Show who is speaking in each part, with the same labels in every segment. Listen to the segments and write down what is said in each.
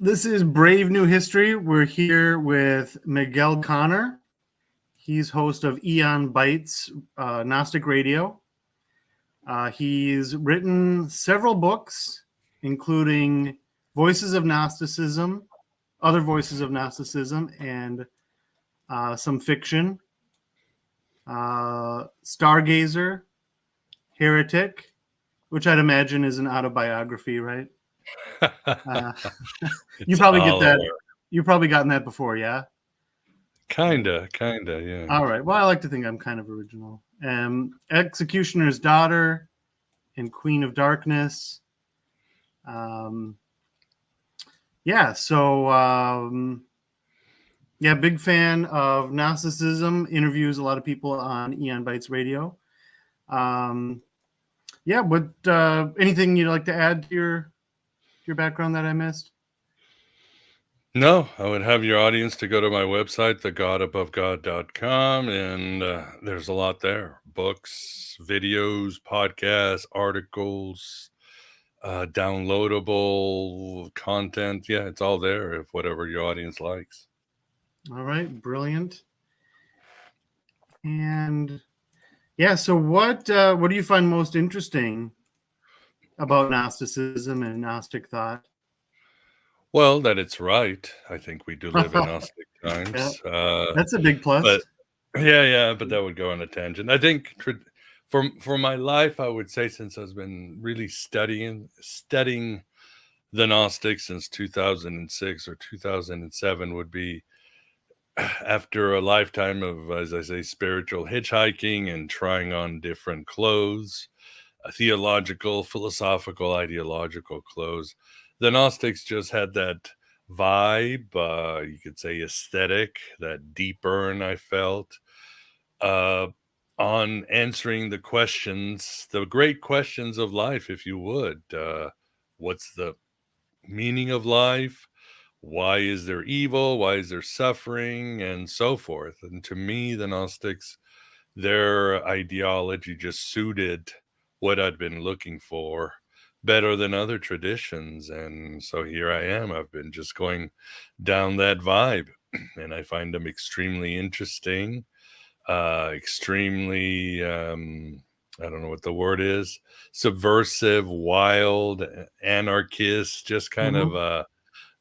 Speaker 1: This is Brave New History. We're here with Miguel Conner. He's host of AeonByte Gnostic Radio. He's written several books, including Voices of Gnosticism, Other Voices of Gnosticism, and some fiction. Stargazer, Heretic, which I'd imagine is an autobiography, right? You probably get that. You've probably gotten that before, yeah?
Speaker 2: Kinda, yeah.
Speaker 1: All right. Well, I like to think I'm kind of original. Executioner's Daughter and Queen of Darkness. Big fan of Gnosticism. Interviews a lot of people on AeonByte Radio. Anything you'd like to add to your background that I missed?
Speaker 2: No, I would have your audience to go to my website, thegodabovegod.com, and there's a lot there. Books, videos, podcasts, articles, downloadable content. Yeah, it's all there if whatever your audience likes.
Speaker 1: All right, brilliant. And so what do you find most interesting about Gnosticism and Gnostic thought?
Speaker 2: Well, that it's right. I think we do live in Gnostic times.
Speaker 1: Yeah. That's a big plus.
Speaker 2: But that would go on a tangent. I think for my life, I would say, since I've been really studying the Gnostics since 2006 or 2007, would be after a lifetime of, as I say, spiritual hitchhiking and trying on different clothes, theological, philosophical, ideological clothes. The Gnostics just had that vibe, you could say aesthetic, that deep burn I felt on answering the questions, the great questions of life, if you would. What's the meaning of life? Why is there evil? Why is there suffering? And so forth. And to me, the Gnostics, their ideology just suited what I'd been looking for better than other traditions. And so here I am. I've been just going down that vibe, and I find them extremely interesting, extremely, I don't know what the word is, subversive, wild, anarchist, just kind of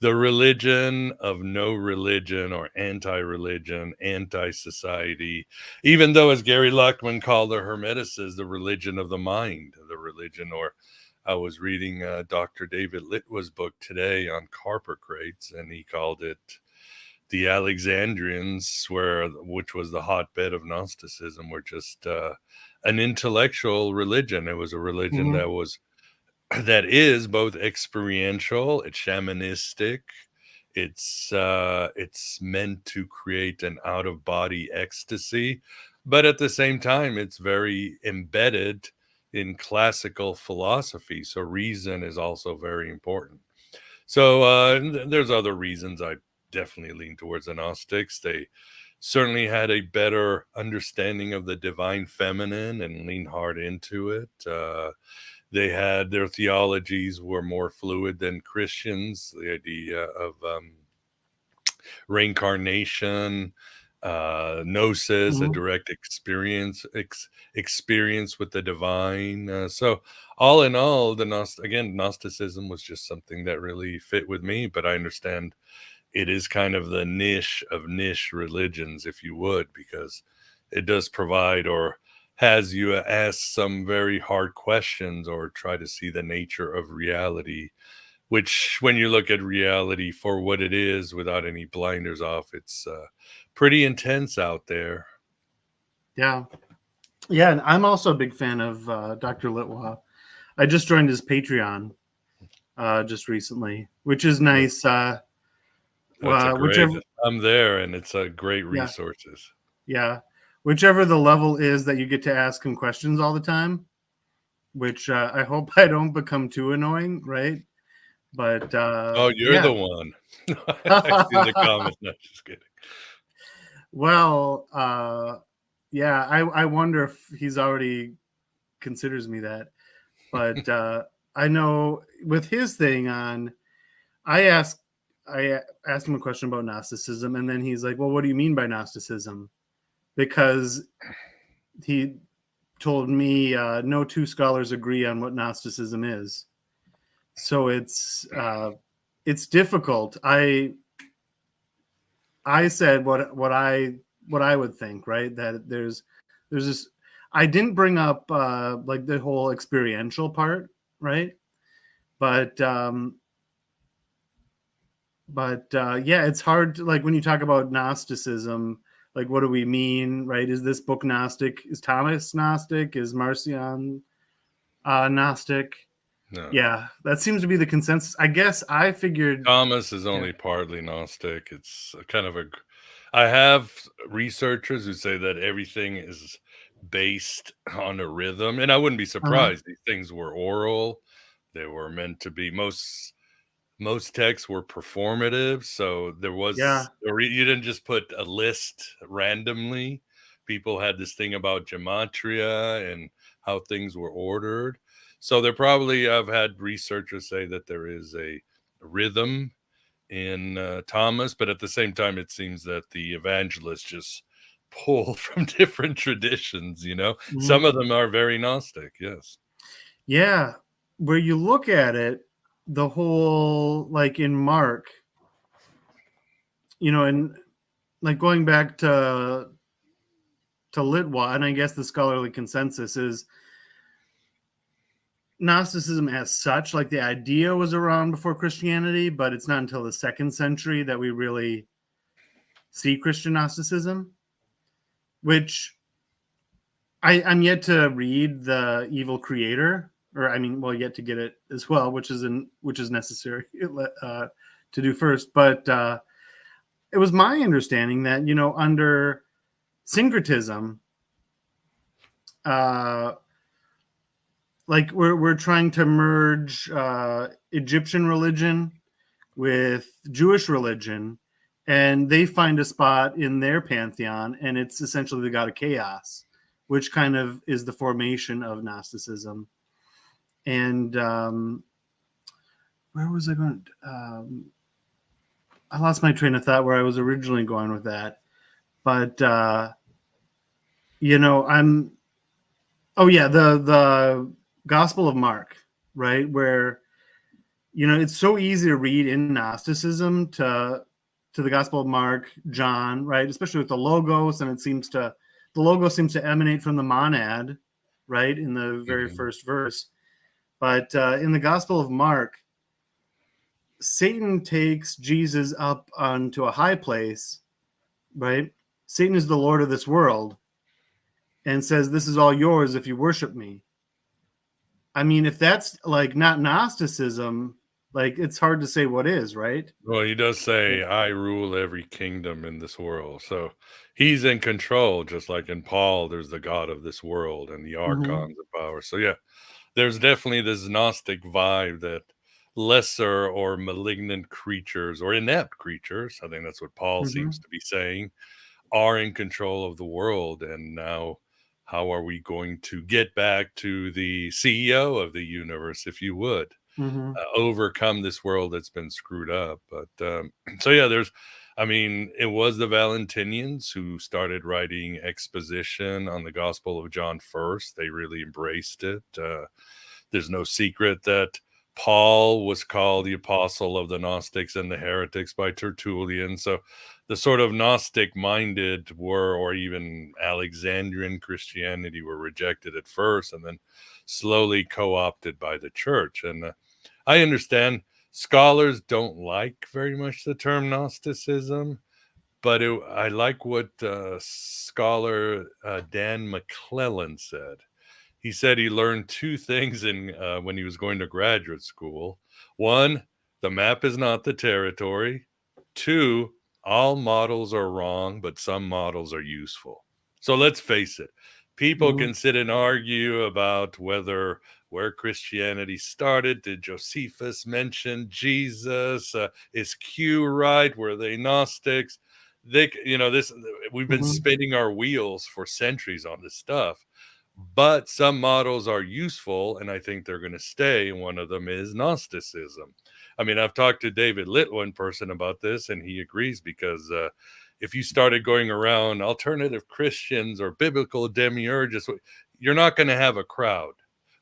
Speaker 2: the religion of no religion, or anti-religion, anti-society, even though, as Gary Luckman called the Hermeticists, the religion of the mind, the religion, or I was reading Dr. David Litwa's book today on carper crates, and he called it the Alexandrians, which was the hotbed of Gnosticism, were just an intellectual religion. It was a religion that is both experiential, it's shamanistic, it's meant to create an out-of-body ecstasy, but at the same time, it's very embedded in classical philosophy. So reason is also very important. So there's other reasons I definitely lean towards the Gnostics. They certainly had a better understanding of the divine feminine and lean hard into it. They had, their theologies were more fluid than Christians. The idea of reincarnation, gnosis, a direct experience with the divine. So all in all, Gnosticism was just something that really fit with me. But I understand it is kind of the niche of niche religions, if you would, because it does provide, or has you ask some very hard questions, or try to see the nature of reality, which, when you look at reality for what it is without any blinders off, it's pretty intense out there.
Speaker 1: Yeah, and I'm also a big fan of Dr. Litwa. I just joined his Patreon just recently, which is nice.
Speaker 2: I'm there, and it's a great resources.
Speaker 1: Yeah, whichever the level is that you get to ask him questions all the time, which I hope I don't become too annoying, right? But
Speaker 2: you're the one. I see the comments. No, just kidding.
Speaker 1: Well, I wonder if he's already considers me that. But I know with his thing on, I ask I asked him a question about Gnosticism, and then he's like, "Well, what do you mean by Gnosticism?" Because he told me no two scholars agree on what Gnosticism is. So it's difficult. I said what I would think, right? That there's this. I didn't bring up like the whole experiential part, right? But yeah, it's hard to, like, when you talk about Gnosticism, like, what do we mean, right? Is this book Gnostic? Is Thomas Gnostic? Is Marcion Gnostic?
Speaker 2: No.
Speaker 1: Yeah, that seems to be the consensus. I guess I figured
Speaker 2: Thomas is only partly Gnostic. It's kind of I have researchers who say that everything is based on a rhythm, and I wouldn't be surprised. These things were oral. They were meant to be, most texts were performative, so there was you didn't just put a list randomly. People had this thing about gematria and how things were ordered. So there probably, I've had researchers say that there is a rhythm in Thomas, but at the same time, it seems that the evangelists just pull from different traditions, you know?
Speaker 1: Mm-hmm.
Speaker 2: Some of them are very Gnostic, yes.
Speaker 1: Yeah, where you look at it, the whole, like in Mark, you know, and like going back to Litwa, and I guess the scholarly consensus is Gnosticism as such, like the idea was around before Christianity, but it's not until the 2nd century that we really see Christian Gnosticism, which I'm yet to read The Evil Creator, or I mean, well, yet to get it as well, which is necessary to do first. But it was my understanding that, you know, under syncretism, like we're trying to merge Egyptian religion with Jewish religion, and they find a spot in their pantheon, and it's essentially the god of chaos, which kind of is the formation of Gnosticism. And where was I going? I lost my train of thought where I was originally going with that. But you know, the Gospel of Mark, right? Where, you know, it's so easy to read in Gnosticism to the Gospel of Mark, John, right? Especially with the logos, and the logo seems to emanate from the monad, right, in the very first verse. But in the Gospel of Mark, Satan takes Jesus up onto a high place, right? Satan is the Lord of this world, and says, "This is all yours if you worship me." I mean, if that's like not Gnosticism, like it's hard to say what is, right?
Speaker 2: Well, he does say, "I rule every kingdom in this world." So he's in control, just like in Paul, there's the God of this world and the archons of power. So yeah, there's definitely this Gnostic vibe that lesser or malignant creatures or inept creatures, I think that's what Paul seems to be saying, are in control of the world. And now, how are we going to get back to the CEO of the universe, if you would? Overcome this world that's been screwed up. But so yeah, it was the Valentinians who started writing exposition on the Gospel of John first. They really embraced it. There's no secret that Paul was called the apostle of the Gnostics and the heretics by Tertullian. So the sort of Gnostic minded or even Alexandrian Christianity were rejected at first and then slowly co-opted by the church. And I understand scholars don't like very much the term Gnosticism, but I like what scholar Dan McClellan said. He said he learned two things when he was going to graduate school. One, the map is not the territory. Two, all models are wrong, but some models are useful. So let's face it. People can sit and argue about where Christianity started. Did Josephus mention Jesus? Is Q right? Were they Gnostics? We've been spinning our wheels for centuries on this stuff. But some models are useful, and I think they're going to stay. And one of them is Gnosticism. I mean, I've talked to David Little in person about this, and he agrees because if you started going around alternative Christians or biblical demiurges, you're not going to have a crowd.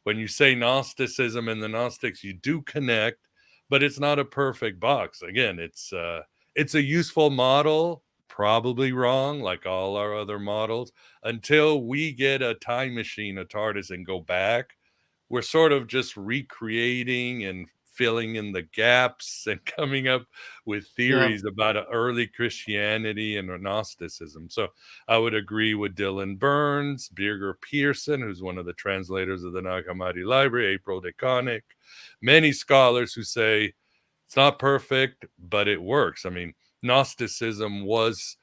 Speaker 2: When you say Gnosticism and the Gnostics, you do connect, but it's not a perfect box. Again, it's a useful model, probably wrong, like all our other models. Until we get a time machine, a TARDIS, and go back, we're sort of just recreating and filling in the gaps and coming up with theories about early Christianity and Gnosticism. So I would agree with Dylan Burns, Birger Pearson, who's one of the translators of the Nag Hammadi Library, April DeConnick, many scholars who say it's not perfect, but it works. I mean, Gnosticism was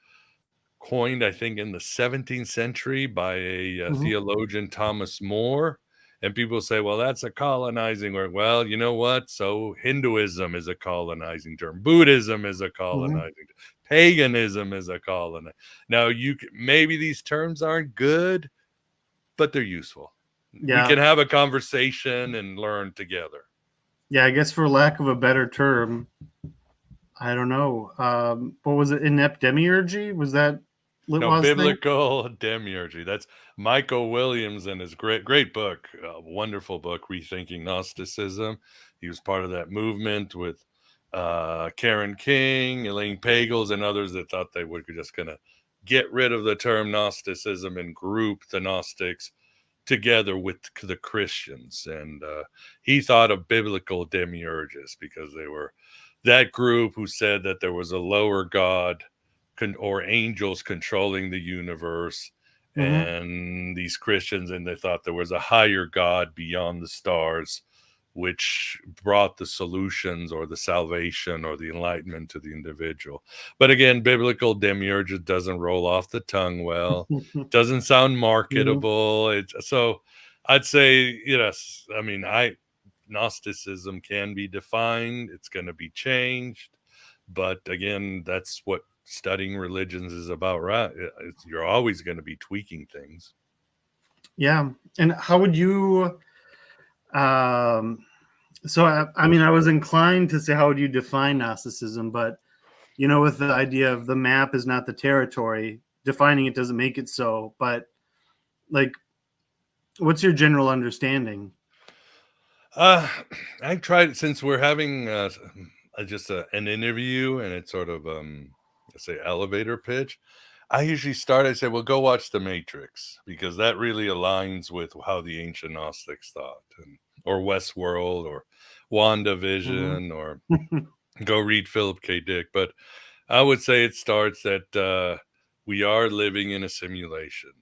Speaker 2: coined, I think, in the 17th century by a theologian, Thomas More. And people say, well, that's a colonizing word. Well, you know what? So Hinduism is a colonizing term. Buddhism is a colonizing term. Paganism is a colonizing. Now, maybe these terms aren't good, but they're useful.
Speaker 1: Yeah.
Speaker 2: We can have a conversation and learn together.
Speaker 1: Yeah, I guess for lack of a better term, I don't know. What was it? Inept demiurgy? Was that
Speaker 2: No, biblical demiurgy. That's Michael Williams and his great book, wonderful book, Rethinking Gnosticism. He was part of that movement with Karen King, Elaine Pagels, and others that thought they were just going to get rid of the term Gnosticism and group the Gnostics together with the Christians. And he thought of biblical demiurges because they were that group who said that there was a lower God or angels controlling the universe, and these Christians, and they thought there was a higher God beyond the stars, which brought the solutions or the salvation or the enlightenment to the individual. But again, biblical demiurge doesn't roll off the tongue well, doesn't sound marketable. So I'd say, yes, I mean, Gnosticism can be defined, it's going to be changed, but again, that's what studying religions is about, right? You're always going to be tweaking things.
Speaker 1: Yeah. And how would you so I mean, I was inclined to say how would you define Gnosticism, but with the idea of the map is not the territory, defining it doesn't make it so, but like, what's your general understanding?
Speaker 2: I tried, since we're having just an interview and it's sort of let's say elevator pitch, I usually I say, well, go watch The Matrix, because that really aligns with how the ancient Gnostics thought, or Westworld, or WandaVision, or go read Philip K. Dick. But I would say it starts that we are living in a simulation.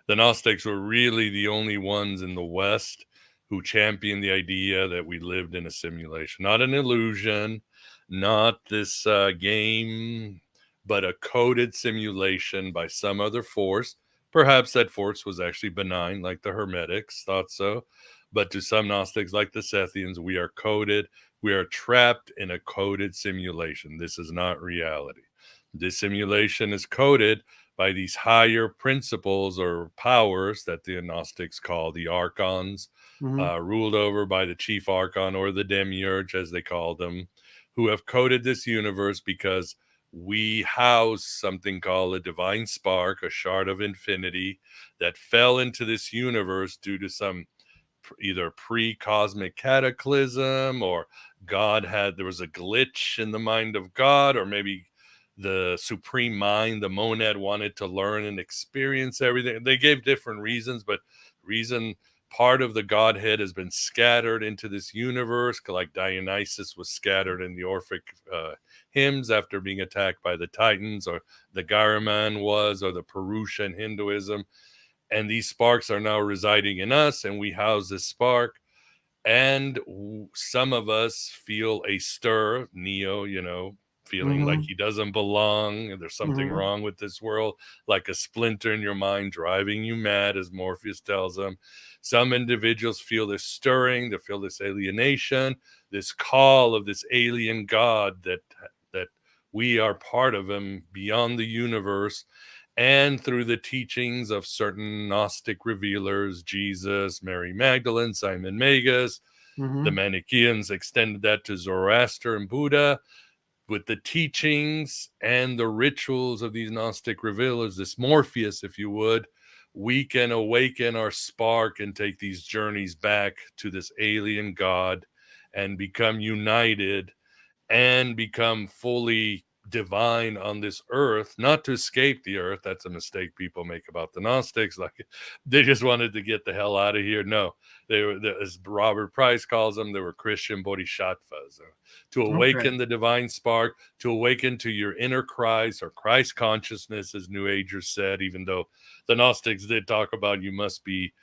Speaker 2: The Gnostics were really the only ones in the West who championed the idea that we lived in a simulation, not an illusion, not this game, but a coded simulation by some other force. Perhaps that force was actually benign, like the Hermetics thought so. But to some Gnostics, like the Sethians, we are coded. We are trapped in a coded simulation. This is not reality. This simulation is coded by these higher principles or powers that the Gnostics call the archons, ruled over by the chief archon, or the demiurge, as they call them, who have coded this universe because we house something called a divine spark, a shard of infinity, that fell into this universe due to some either pre-cosmic cataclysm, or there was a glitch in the mind of God, or maybe the supreme mind, the monad, wanted to learn and experience everything. They gave different reasons, but part of the Godhead has been scattered into this universe, like Dionysus was scattered in the Orphic hymns after being attacked by the Titans, or the Garaman was, or the Purusha in Hinduism. And these sparks are now residing in us, and we house this spark. And some of us feel a stir, Neo, feeling like he doesn't belong, and there's something wrong with this world, like a splinter in your mind driving you mad, as Morpheus tells them. Some individuals feel this stirring, they feel this alienation, this call of this alien God that we are part of him beyond the universe. and through the teachings of certain Gnostic revealers, Jesus, Mary Magdalene, Simon Magus. The Manichaeans extended that to Zoroaster and Buddha. With the teachings and the rituals of these Gnostic revealers, this Morpheus, if you would, we can awaken our spark and take these journeys back to this alien God and become united and become fully divine on this earth, not to escape the earth. That's a mistake people make about the Gnostics. Like they just wanted to get the hell out of here. No, they were, as Robert Price calls them, they were Christian bodhisattvas. To awaken the divine spark, to awaken to your inner Christ or Christ consciousness, as New Agers said, even though the Gnostics did talk about you must be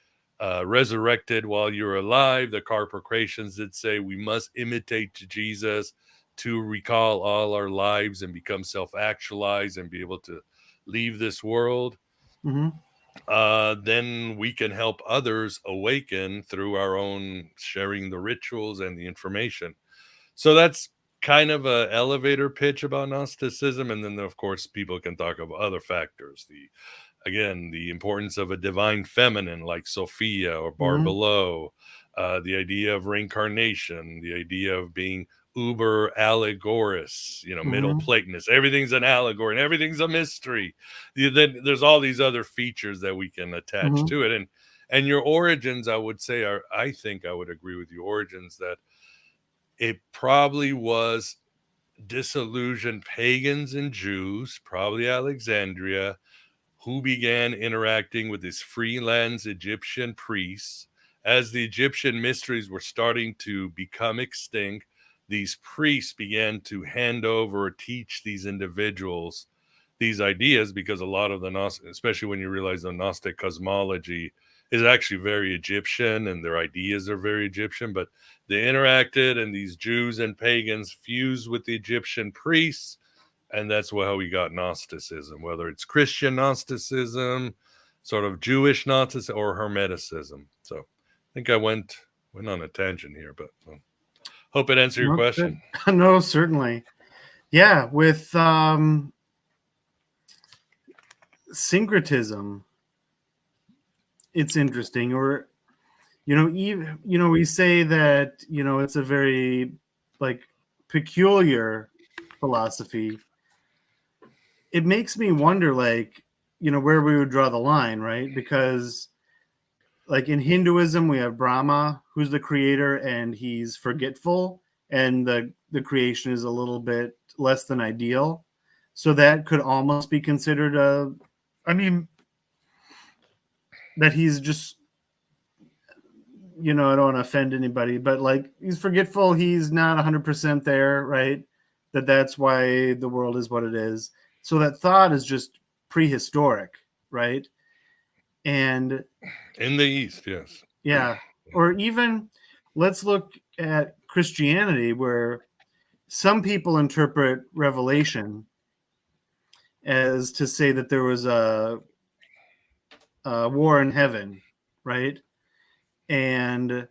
Speaker 2: resurrected while you're alive. The Carpocratians did say we must imitate Jesus to recall all our lives and become self-actualized and be able to leave this world. Then we can help others awaken through our own sharing the rituals and the information. So that's kind of an elevator pitch about Gnosticism. And then, of course, people can talk about other factors. The importance of a divine feminine like Sophia or Barbelo, the idea of reincarnation, the idea of being uber allegorist, middle Platonist. Everything's an allegory and everything's a mystery. Then there's all these other features that we can attach to it. And your origins, I would say, I think I would agree with your origins that it probably was disillusioned pagans and Jews, probably Alexandria, who began interacting with these freelance Egyptian priests. As the Egyptian mysteries were starting to become extinct, these priests began to hand over or teach these individuals these ideas, because a lot of the Gnostic, especially when you realize the Gnostic cosmology is actually very Egyptian and their ideas are very Egyptian, but they interacted and these Jews and pagans fused with the Egyptian priests. And that's how we got Gnosticism, whether it's Christian Gnosticism, sort of Jewish Gnosticism, or Hermeticism. So I think I went on a tangent here, but hope it answered your question.
Speaker 1: No, certainly. Yeah, with syncretism, it's interesting. Or, we say that, it's a very peculiar philosophy. It makes me wonder, where we would draw the line, right? Because in Hinduism, we have Brahma, who's the creator, and he's forgetful, and the creation is a little bit less than ideal. So that could almost be considered that he's just, I don't want to offend anybody, but he's forgetful. He's not 100% there, right? That's why the world is what it is. So that thought is just prehistoric, right? And
Speaker 2: in the East, yes.
Speaker 1: Yeah. Or even let's look at Christianity, where some people interpret Revelation as to say that there was a war in heaven, right? And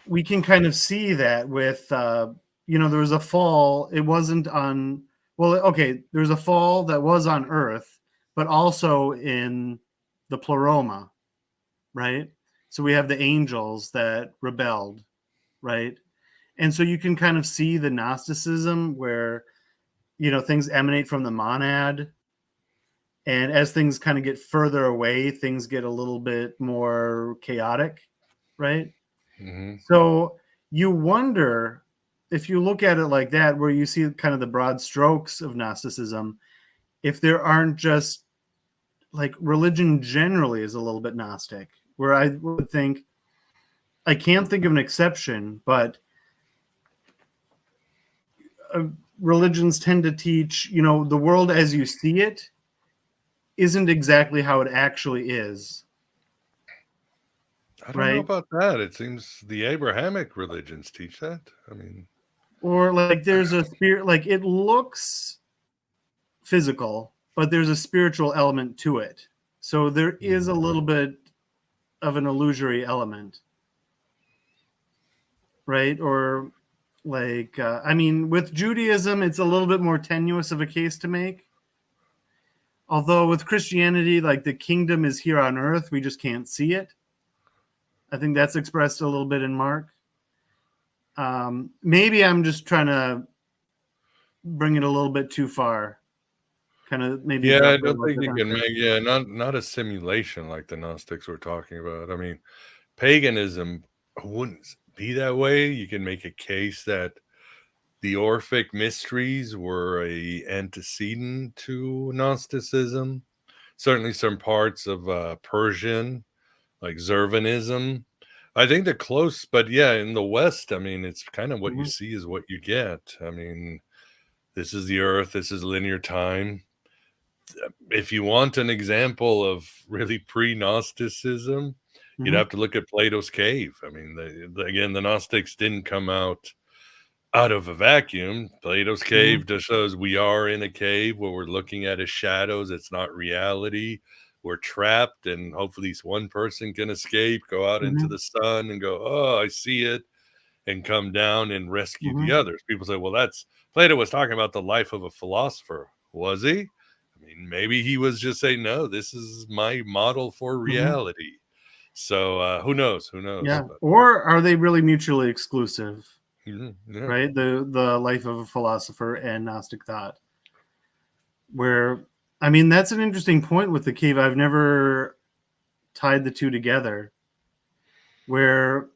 Speaker 1: we can kind of see that with, there was a fall. It wasn't on, there's a fall that was on earth, but also in the pleroma, right? So we have the angels that rebelled, right? And so you can kind of see the Gnosticism where, things emanate from the monad. And as things kind of get further away, things get a little bit more chaotic, right? So you wonder, if you look at it like that, where you see kind of the broad strokes of Gnosticism, if there aren't just religion generally is a little bit Gnostic, where I would think, I can't think of an exception, but religions tend to teach, the world as you see it isn't exactly how it actually is.
Speaker 2: I don't know about that. It seems the Abrahamic religions teach that.
Speaker 1: Or there's a spirit, it looks physical, but there's a spiritual element to it. So there is a little bit of an illusory element, right? Or with Judaism, it's a little bit more tenuous of a case to make. although with Christianity, like the kingdom is here on earth, we just can't see it. I think that's expressed a little bit in Mark. Maybe I'm just trying to bring it a little bit too far. Kind of maybe.
Speaker 2: Yeah, I don't think you can make not a simulation like the Gnostics were talking about. I mean, paganism wouldn't be that way. You can make a case that the Orphic mysteries were a antecedent to Gnosticism. Certainly some parts of Persian, like Zervanism. I think they're close, but yeah, in the West, I mean, it's kind of what you see is what you get. I mean, this is the earth, this is linear time. If you want an example of really pre-Gnosticism, you'd have to look at Plato's cave. I mean, again, the Gnostics didn't come out of a vacuum. Plato's cave just shows we are in a cave where we're looking at as shadows. It's not reality. We're trapped, and hopefully one person can escape, go out into the sun and go, oh, I see it, and come down and rescue the others. People say, well, that's Plato was talking about the life of a philosopher. Was he? I mean, maybe he was just saying, no, this is my model for reality. So who knows? Who knows?
Speaker 1: Yeah. Or are they really mutually exclusive?
Speaker 2: Yeah.
Speaker 1: Right? The life of a philosopher and Gnostic thought. Where, I mean, that's an interesting point with the cave. I've never tied the two together. Where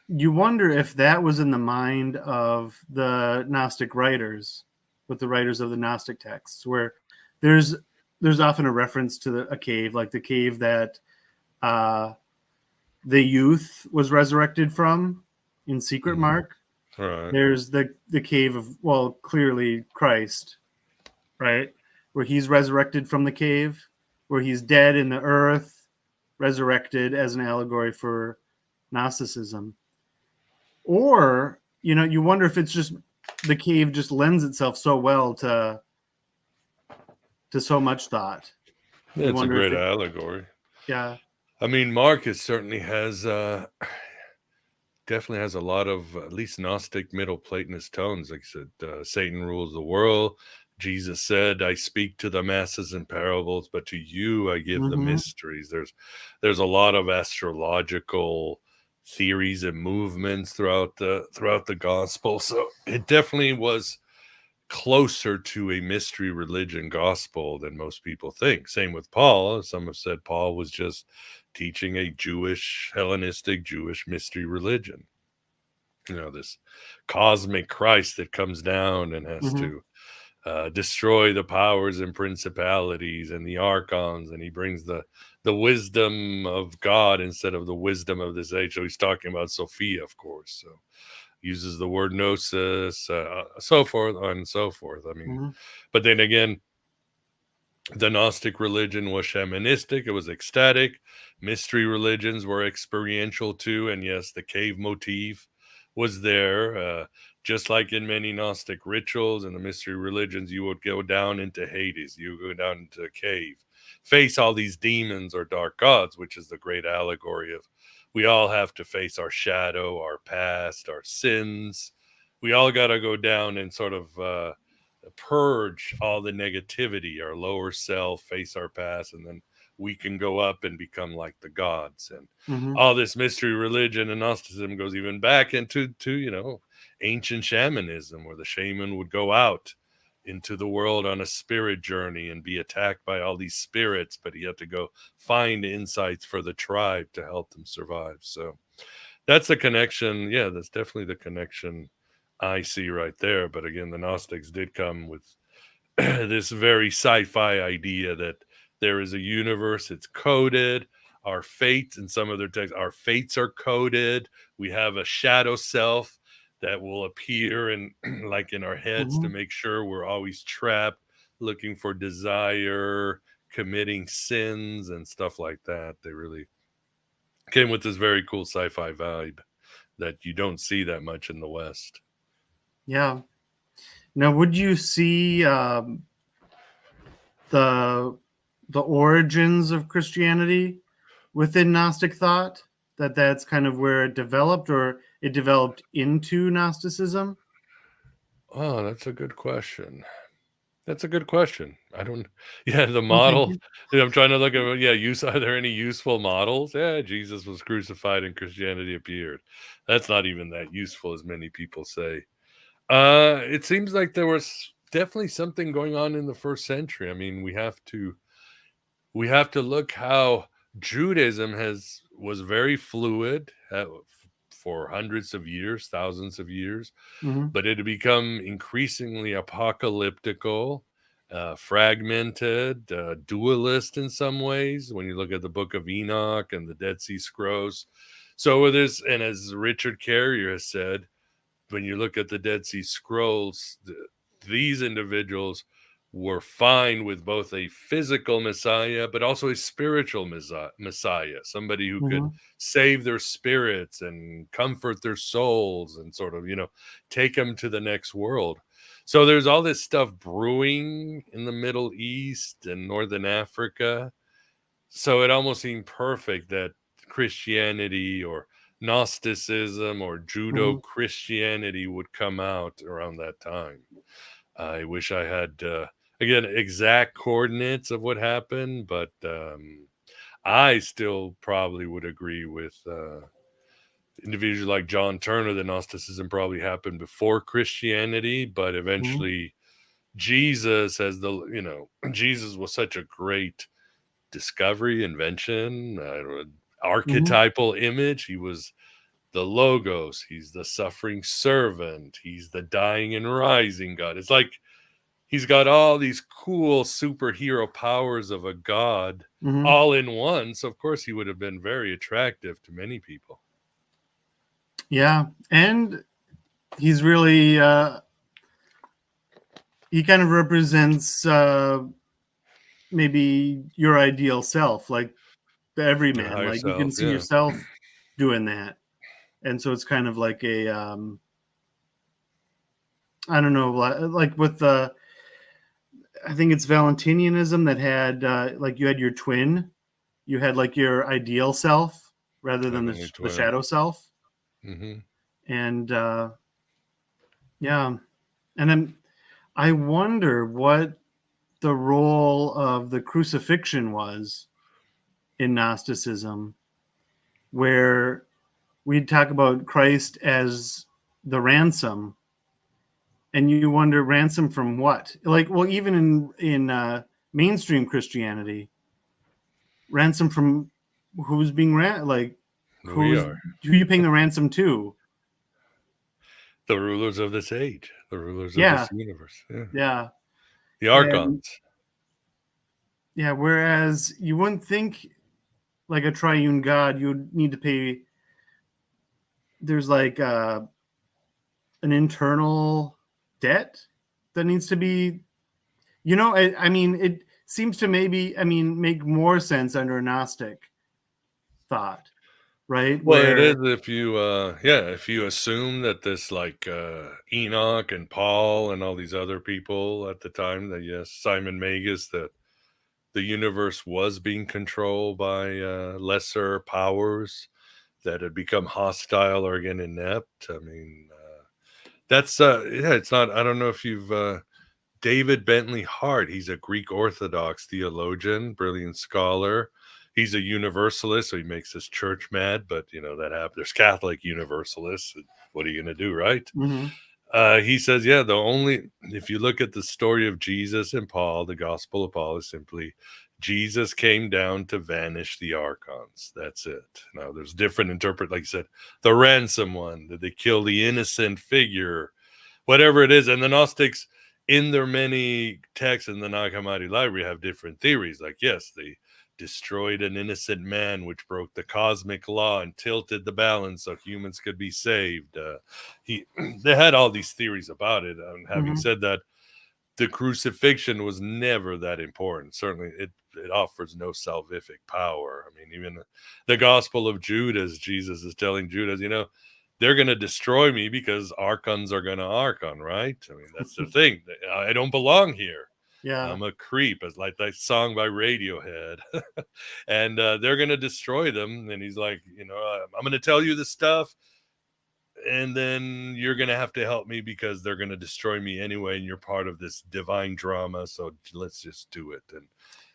Speaker 1: you wonder if that was in the mind of the Gnostic writers, with the writers of the Gnostic texts, where there's often a reference to a cave, like the cave that the youth was resurrected from in Secret Mark.
Speaker 2: Right.
Speaker 1: There's the cave of, well, clearly Christ, right? Where he's resurrected from the cave, where he's dead in the earth, resurrected as an allegory for Gnosticism. Or, you wonder if it's just the cave just lends itself so well to so much thought.
Speaker 2: Yeah, it's a great allegory.
Speaker 1: Yeah.
Speaker 2: I mean, Marcus certainly has definitely has a lot of at least Gnostic Middle Platonist tones. Like I said, Satan rules the world. Jesus said, I speak to the masses in parables, but to you I give the mysteries. There's a lot of astrological theories and movements throughout the gospel. So it definitely was closer to a mystery religion gospel than most people think. Same with Paul. Some have said Paul was just teaching a Jewish, Hellenistic Jewish mystery religion. This cosmic Christ that comes down and has to destroy the powers and principalities and the archons, and he brings the wisdom of God instead of the wisdom of this age. So he's talking about Sophia, of course. So uses the word gnosis, so forth and so forth. I mean, but then again, the Gnostic religion was shamanistic. It was ecstatic. Mystery religions were experiential too. And yes, the cave motif was there. Just like in many Gnostic rituals and the mystery religions, you would go down into Hades. You would go down into a cave, face all these demons or dark gods, which is the great allegory of we all have to face our shadow, our past, our sins. We all got to go down and sort of purge all the negativity, our lower self, face our past, and then we can go up and become like the gods. And all this mystery religion and Gnosticism goes even back into ancient shamanism, where the shaman would go out into the world on a spirit journey and be attacked by all these spirits, but he had to go find insights for the tribe to help them survive. So that's the connection. Yeah, that's definitely the connection I see right there. But again, the Gnostics did come with this very sci-fi idea that there is a universe, it's coded. Our fates, in some of their texts, our fates are coded. We have a shadow self that will appear in like in our heads to make sure we're always trapped, looking for desire, committing sins and stuff like that. They really came with this very cool sci-fi vibe that you don't see that much in the West.
Speaker 1: Yeah. Now, would you see the origins of Christianity within Gnostic thought? That's kind of where it developed, or it developed into Gnosticism?
Speaker 2: Oh, that's a good question. That's a good question. I don't. Yeah, the
Speaker 1: I'm
Speaker 2: model.
Speaker 1: thinking.
Speaker 2: I'm trying to look at. Yeah, are there any useful models? Yeah, Jesus was crucified and Christianity appeared. That's not even that useful, as many people say. It seems like there was definitely something going on in the first century. I mean, we have to look how Judaism was very fluid for hundreds of years, thousands of years,
Speaker 1: Mm-hmm.
Speaker 2: but it had become increasingly apocalyptical, fragmented, dualist in some ways. When you look at the Book of Enoch and the Dead Sea Scrolls, so there's, and as Richard Carrier has said, when you look at the Dead Sea Scrolls, these individuals were fine with both a physical Messiah, but also a spiritual Messiah, somebody who could
Speaker 1: Mm-hmm.
Speaker 2: save their spirits and comfort their souls and sort of, take them to the next world. So there's all this stuff brewing in the Middle East and Northern Africa. So it almost seemed perfect that Christianity or Gnosticism or
Speaker 1: Mm-hmm.
Speaker 2: Judo-Christianity would come out around that time. I wish I had, again, exact coordinates of what happened, but I still probably would agree with individuals like John Turner that Gnosticism probably happened before Christianity, but
Speaker 1: Mm-hmm.
Speaker 2: eventually Jesus Jesus was such a great discovery, invention,
Speaker 1: Mm-hmm.
Speaker 2: archetypal image. He was the Logos, he's the suffering servant, he's the dying and rising God. It's like he's got all these cool superhero powers of a god
Speaker 1: Mm-hmm.
Speaker 2: all in one. So of course he would have been very attractive to many people.
Speaker 1: Yeah, and he's really he kind of represents maybe your ideal self, like the
Speaker 2: Your
Speaker 1: everyman.
Speaker 2: higher
Speaker 1: Like you can
Speaker 2: self,
Speaker 1: see
Speaker 2: yeah.
Speaker 1: yourself doing that, and so it's kind of like a I don't know, like with the I think it's Valentinianism that had like you had your twin, you had like your ideal self rather than
Speaker 2: Heavenly
Speaker 1: the
Speaker 2: twin.
Speaker 1: shadow self,
Speaker 2: Mm-hmm.
Speaker 1: and yeah, and then I wonder what the role of the crucifixion was in Gnosticism, where we'd talk about Christ as the ransom, and you wonder ransom from what? Like, well, even in mainstream Christianity, ransom from who's being like
Speaker 2: We are
Speaker 1: who you paying the ransom to?
Speaker 2: the rulers of this age, the rulers of
Speaker 1: Yeah,
Speaker 2: this universe. Yeah.
Speaker 1: yeah,
Speaker 2: The
Speaker 1: and
Speaker 2: archons.
Speaker 1: yeah. Whereas you wouldn't think like a triune God, you would need to pay. There's like an internal debt that needs to be, I mean, it seems to maybe, make more sense under Gnostic thought, right?
Speaker 2: Well, it is
Speaker 1: Where,
Speaker 2: if you assume that this, like, Enoch and Paul and all these other people at the time, that, yes, Simon Magus, that the universe was being controlled by lesser powers that had become hostile or again inept. I mean, that's it's not. I don't know if you've David Bentley Hart. He's a Greek Orthodox theologian, brilliant scholar. He's a universalist, so he makes us church mad. But that happens. There's Catholic universalists. What are you going to do, right?
Speaker 1: mm-hmm,
Speaker 2: He says, if you look at the story of Jesus and Paul, the Gospel of Paul is simply Jesus came down to vanish the archons. That's it. Now, there's different like you said, the ransom one. Did they kill the innocent figure? Whatever it is. And the Gnostics, in their many texts in the Nag Hammadi library, have different theories. Like, yes, they destroyed an innocent man, which broke the cosmic law and tilted the balance so humans could be saved. They had all these theories about it. Having
Speaker 1: mm-hmm,
Speaker 2: said that, the crucifixion was never that important. Certainly, it offers no salvific power. I mean, even the Gospel of Judas, Jesus is telling Judas, they're going to destroy me because archons are going to archon, right? I mean, that's the thing. I don't belong here.
Speaker 1: yeah,
Speaker 2: I'm a creep. It's like that song by Radiohead. And they're going to destroy them. And he's like, I'm going to tell you the stuff. and then you're going to have to help me because they're going to destroy me anyway, and you're part of this divine drama, so let's just do it. And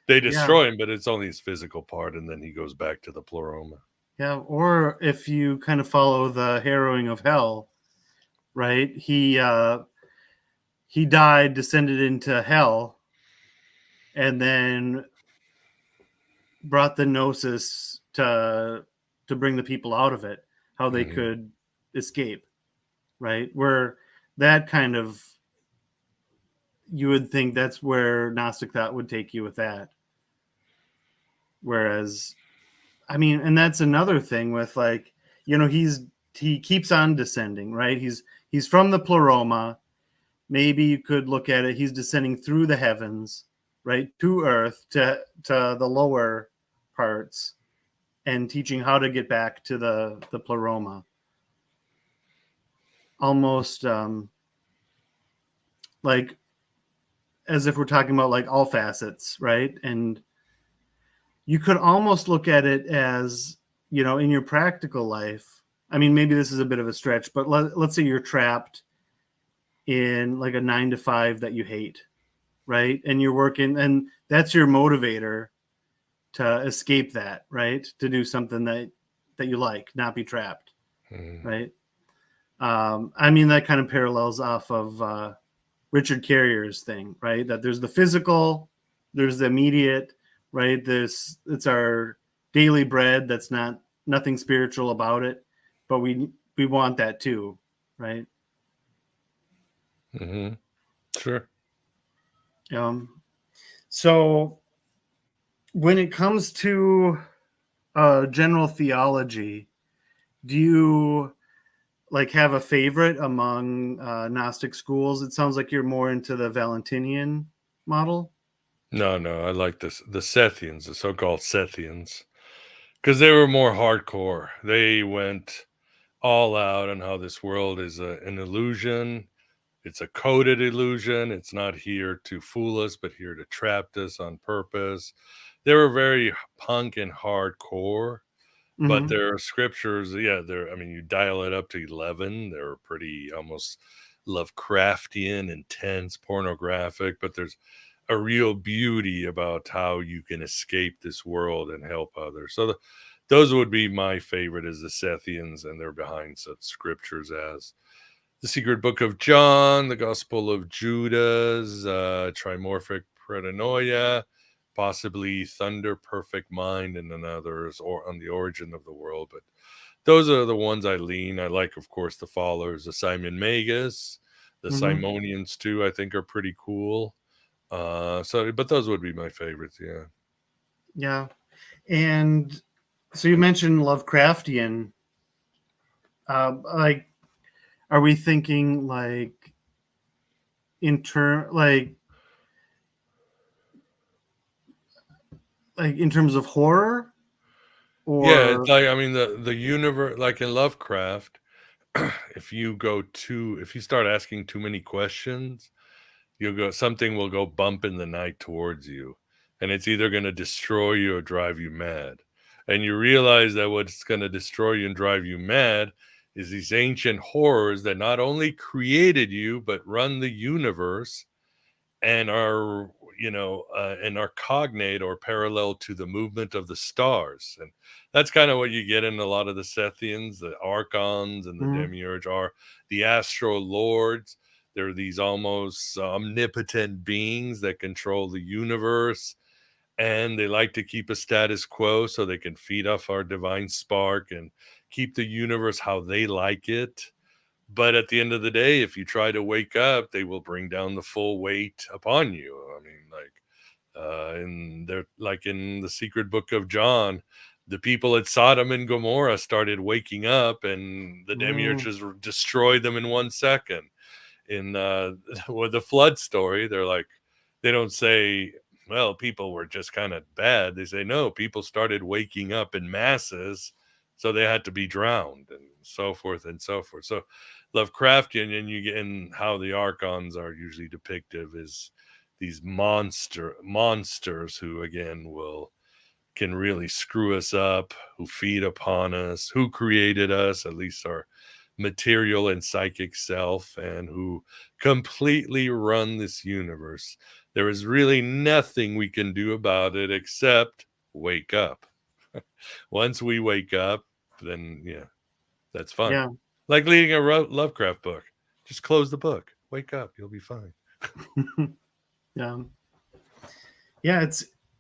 Speaker 2: they destroy him, but it's only his physical part, and then he goes back to the pleroma.
Speaker 1: Yeah, or if you kind of follow the harrowing of hell, right? He died, descended into hell, and then brought the gnosis to bring the people out of it, how they could escape, right? Where that kind of, you would think that's where Gnostic thought would take you with that. Whereas, I mean, and that's another thing with, like, you know, he keeps on descending, right? He's from the pleroma. Maybe you could look at it, he's descending through the heavens, right, to earth, to the lower parts, and teaching how to get back to the pleroma. Almost like as if we're talking about like all facets, right? And you could almost look at it as, you know, in your practical life. I mean, maybe this is a bit of a stretch, but let's say you're trapped in like a 9 to 5 that you hate, right? And you're working, and that's your motivator to escape that, right? To do something that you like, not be trapped, right? I mean, that kind of parallels off of Richard Carrier's thing, right? That there's the physical, there's the immediate, right? It's our daily bread. That's nothing spiritual about it, but we want that too, right?
Speaker 2: Sure.
Speaker 1: So when it comes to general theology, do you like have a favorite among Gnostic schools? It sounds like you're more into the Valentinian model.
Speaker 2: No, I like the Sethians, the so-called Sethians, because they were more hardcore. They went all out on how this world is an illusion. It's a coded illusion. It's not here to fool us, but here to trap us on purpose. They were very punk and hardcore, but their scriptures, I mean, you dial it up to 11, they're pretty almost Lovecraftian, intense, pornographic, but there's a real beauty about how you can escape this world and help others. So those would be my favorite, is the Sethians, and they're behind such scriptures as the Secret Book of John, the Gospel of Judas, Trimorphic Paranoia, possibly Thunder Perfect Mind, and others, or on the Origin of the World. But those are the ones I lean. I like, of course, the followers of Simon Magus, the Simonians too, I think are pretty cool. But those would be my favorites.
Speaker 1: Yeah. And so you mentioned Lovecraftian. Like, are we thinking like in terms of horror? Or
Speaker 2: it's like, I mean, the universe, like in Lovecraft, if you start asking too many questions, something will go bump in the night towards you, and it's either going to destroy you or drive you mad. And you realize that what's going to destroy you and drive you mad is these ancient horrors that not only created you, but run the universe and are, and are cognate or parallel to the movement of the stars. And that's kind of what you get in a lot of the Sethians. The archons and the demiurge are the astral lords. They're these almost omnipotent beings that control the universe, and they like to keep a status quo so they can feed off our divine spark and keep the universe how they like it. But at the end of the day, if you try to wake up, they will bring down the full weight upon you. I mean, like in the Secret Book of John, the people at Sodom and Gomorrah started waking up, and the demiurges destroyed them in 1 second. In with the flood story, they don't say, well, people were just kind of bad. They say, no, people started waking up in masses, so they had to be drowned, and so forth and so forth. So Lovecraftian, and you get in how the archons are usually depicted as these monsters who again can really screw us up, who feed upon us, who created us, at least our material and psychic self and who completely run this universe. There is really nothing we can do about it except wake up. Once we wake up, then yeah, that's fun.
Speaker 1: Yeah.
Speaker 2: Like reading a Lovecraft book. Just close the book. Wake up. You'll be fine.
Speaker 1: Yeah. Yeah,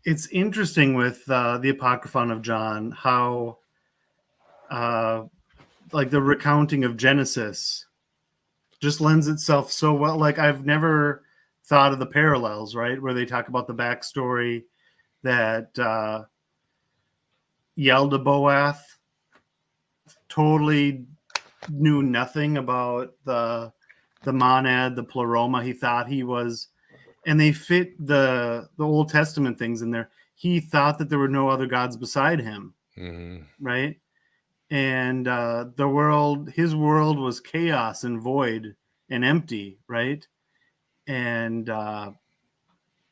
Speaker 1: it's interesting with the Apocryphon of John, how like the recounting of Genesis just lends itself so well. Like I've never thought of the parallels, right? Where they talk about the backstory that Yaldabaoth totally knew nothing about the monad, the pleroma. He thought he was, and they fit the Old Testament things in there. He thought that there were no other gods beside him, right? And his world was chaos and void and empty, right? And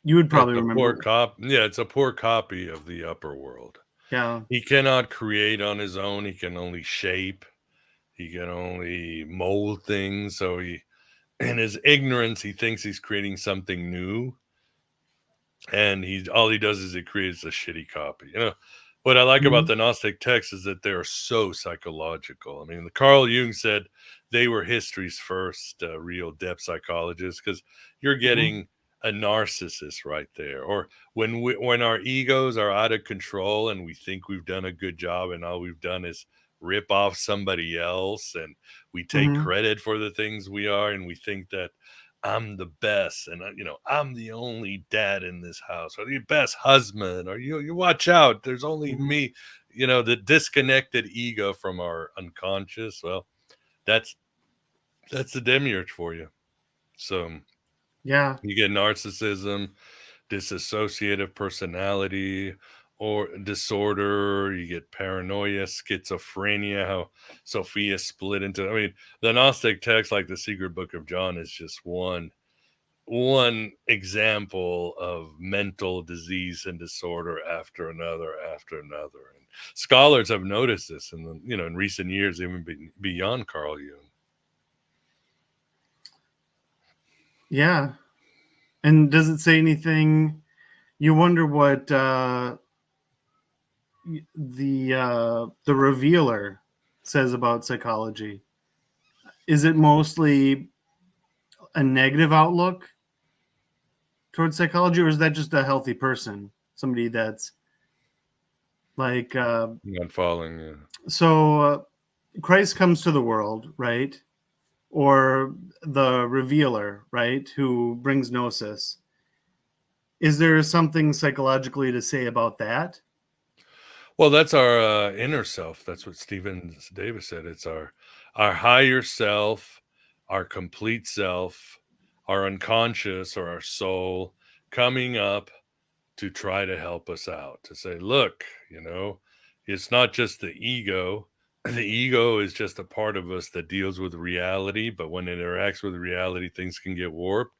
Speaker 1: you would probably remember.
Speaker 2: It's a poor copy of the upper world.
Speaker 1: Yeah.
Speaker 2: He cannot create on his own. He can only shape. He can only mold things. So in his ignorance, he thinks he's creating something new. And all he does is he creates a shitty copy. You know, what I like about the Gnostic texts is that they're so psychological. I mean, Carl Jung said they were history's first real depth psychologists, because you're getting a narcissist right there. Or when our egos are out of control and we think we've done a good job and all we've done is rip off somebody else, and we take credit for the things we are, and we think that I'm the best, and I'm the only dad in this house, or the best husband, or you watch out, there's only me. The disconnected ego from our unconscious. Well, that's the demiurge for you. So
Speaker 1: yeah,
Speaker 2: you get narcissism, dissociative personality, or disorder. You get paranoia, schizophrenia, how Sophia split into, I mean, the Gnostic text, like the Secret Book of John, is just one example of mental disease and disorder after another. And scholars have noticed this in recent years, even beyond Carl Jung.
Speaker 1: Yeah. And does it say anything? You wonder what the Revealer says about psychology. Is it mostly a negative outlook towards psychology, or is that just a healthy person, somebody that's like
Speaker 2: Not following you?
Speaker 1: So Christ comes to the world, right? Or the Revealer, right, who brings gnosis. Is there something psychologically to say about that?
Speaker 2: Well, that's our inner self. That's what Stephen Davis said. It's our higher self, our complete self, our unconscious or our soul coming up to try to help us out, to say, look, it's not just the ego. The ego is just a part of us that deals with reality, but when it interacts with reality, things can get warped.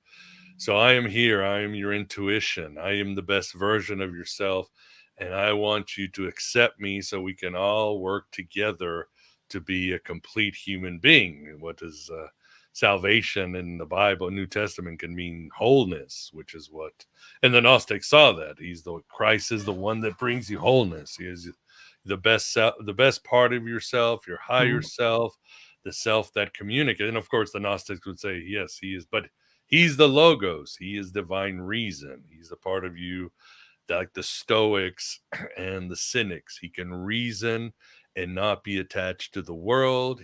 Speaker 2: So I am here. I am your intuition. I am the best version of yourself. And I want you to accept me so we can all work together to be a complete human being. What does salvation in the Bible, New Testament, can mean wholeness, which is what, and the Gnostics saw that. Christ is the one that brings you wholeness. He is the best part of yourself, your higher self, the self that communicates. And of course, the Gnostics would say, yes, he is, but he's the Logos. He is divine reason. He's the part of you, like the Stoics and the Cynics. He can reason and not be attached to the world.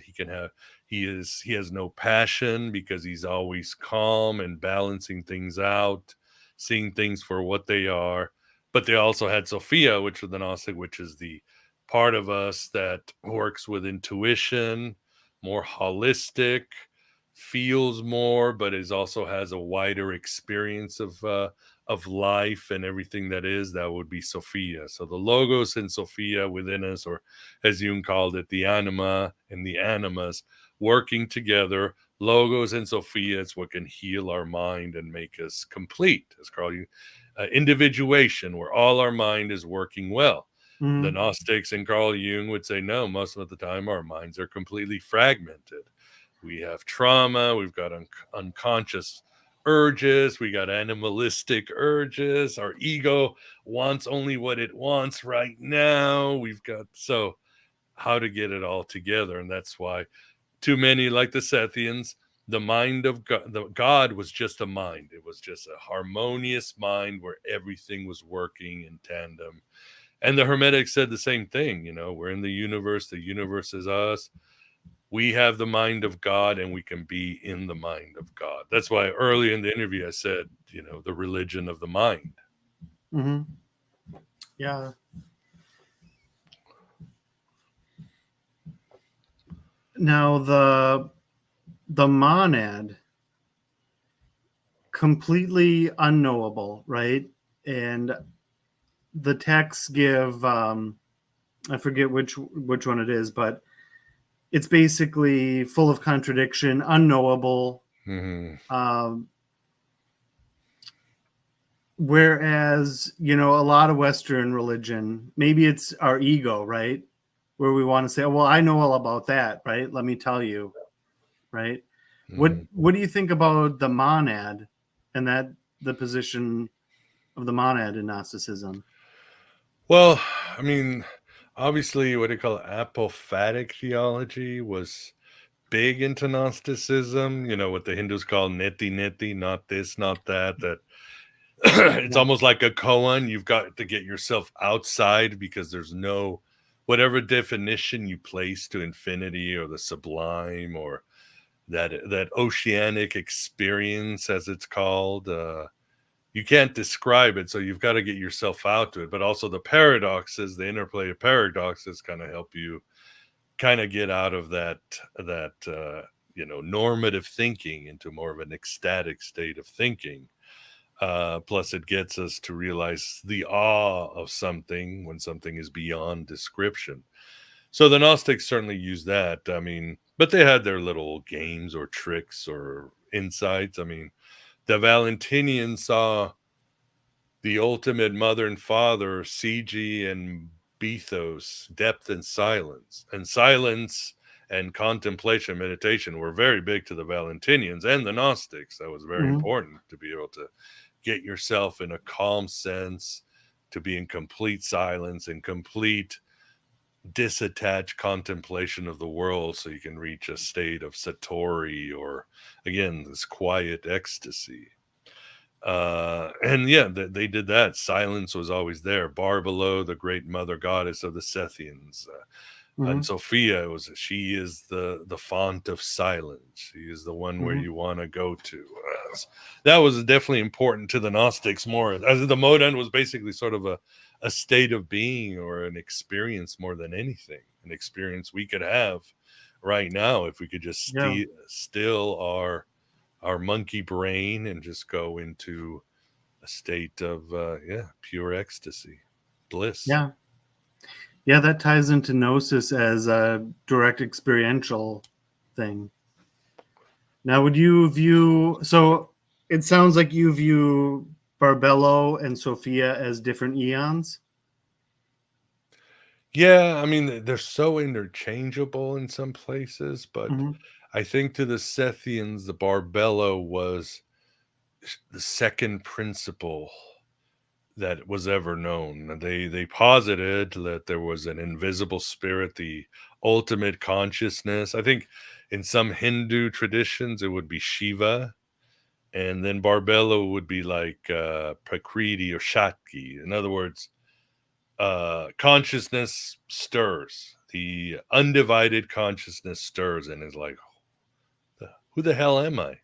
Speaker 2: He has no passion because he's always calm and balancing things out, seeing things for what they are. But they also had Sophia, which was the Gnostic, which is the part of us that works with intuition, more holistic, feels more, but also has a wider experience of life and everything that would be Sophia. So the Logos and Sophia within us, or as Jung called it, the anima and the animas working together. Logos and Sophia, it's what can heal our mind and make us complete, as Carl Jung, individuation, where all our mind is working well. The Gnostics and Carl Jung would say, no, most of the time our minds are completely fragmented. we have trauma, we've got unconscious urges, we got animalistic urges, our ego wants only what it wants right now. We've got, so how to get it all together. And that's why too many, like the Sethians, the mind of God, God was just a mind. It was just a harmonious mind where everything was working in tandem. And the Hermetics said the same thing. We're in the universe is us. We have the mind of God, and we can be in the mind of God. That's why early in the interview I said, the religion of the mind.
Speaker 1: Mm-hmm. Yeah. Now the monad, completely unknowable, right? And the texts give I forget which one it is, but it's basically full of contradiction, unknowable.
Speaker 2: Mm-hmm.
Speaker 1: Whereas, a lot of Western religion, maybe it's our ego, right? Where we want to say, well, I know all about that, right? Let me tell you, right?
Speaker 2: Mm-hmm.
Speaker 1: What do you think about the monad and the position of the monad in Gnosticism?
Speaker 2: Well, I mean, obviously, what they call apophatic theology was big into Gnosticism. What the Hindus call neti neti, not this, not that. That it's almost like a koan. You've got to get yourself outside because there's no, whatever definition you place to infinity or the sublime or that oceanic experience, as it's called. You can't describe it, so you've got to get yourself out to it. But also the paradoxes, the interplay of paradoxes, kind of help you kind of get out of that normative thinking into more of an ecstatic state of thinking. Plus, it gets us to realize the awe of something when something is beyond description. So the Gnostics certainly use that. I mean, but they had their little games or tricks or insights. I mean, the Valentinians saw the ultimate mother and father, Siji and Bethos, depth and silence. And silence and contemplation, meditation were very big to the Valentinians and the Gnostics. That was very important to be able to get yourself in a calm sense, to be in complete silence and complete disattached contemplation of the world so you can reach a state of satori or, again, this quiet ecstasy. And yeah, they did that. Silence was always there. Barbelo, the great mother goddess of the Sethians, and Sophia she is the font of silence. She is the one where you want to go to. That was definitely important to the Gnostics more. As the Monad was basically sort of a state of being or an experience more than anything, an experience we could have right now if we could just still our monkey brain and just go into a state of pure ecstasy, bliss.
Speaker 1: Yeah, that ties into gnosis as a direct experiential thing. Now, would you view, so it sounds like you view Barbelo and Sophia as different eons?
Speaker 2: Yeah, I mean, they're so interchangeable in some places, but I think to the Sethians, the Barbelo was the second principle that was ever known. They posited that there was an invisible spirit, the ultimate consciousness. I think in some Hindu traditions it would be Shiva, and then Barbelo would be like Prakriti or Shakti. In other words, consciousness stirs. The undivided consciousness stirs and is like, who the hell am I?